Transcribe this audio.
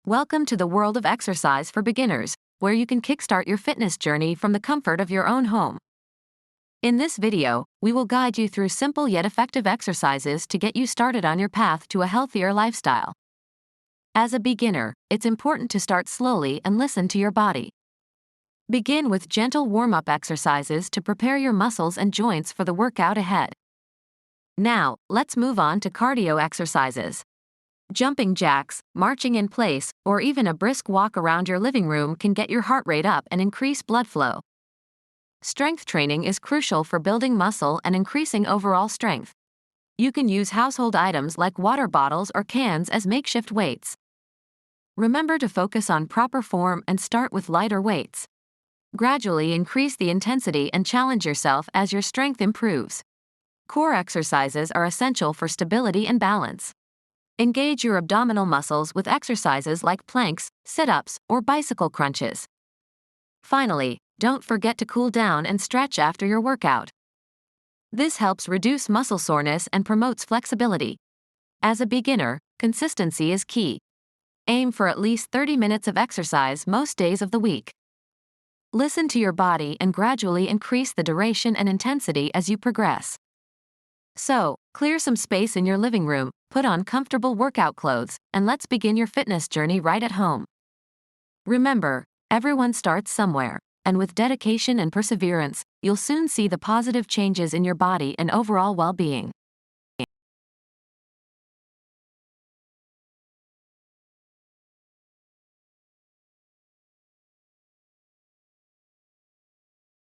Welcome to the world of exercise for beginners, where you can kickstart your fitness journey from the comfort of your own home. In this video, we will guide you through simple yet effective exercises to get you started on your path to a healthier lifestyle. As a beginner, it's important to start slowly and listen to your body. Begin with gentle warm-up exercises to prepare your muscles and joints for the workout ahead. Now, let's move on to cardio exercises. Jumping jacks, marching in place, or even a brisk walk around your living room can get your heart rate up and increase blood flow. Strength training is crucial for building muscle and increasing overall strength. You can use household items like water bottles or cans as makeshift weights. Remember to focus on proper form and start with lighter weights. Gradually increase the intensity and challenge yourself as your strength improves. Core exercises are essential for stability and balance. Engage your abdominal muscles with exercises like planks, sit-ups, or bicycle crunches. Finally, don't forget to cool down and stretch after your workout. This helps reduce muscle soreness and promotes flexibility. As a beginner, consistency is key. Aim for at least 30 minutes of exercise most days of the week. Listen to your body and gradually increase the duration and intensity as you progress. So, clear some space in your living room, put on comfortable workout clothes, and let's begin your fitness journey right at home. Remember, everyone starts somewhere, and with dedication and perseverance, you'll soon see the positive changes in your body and overall well-being.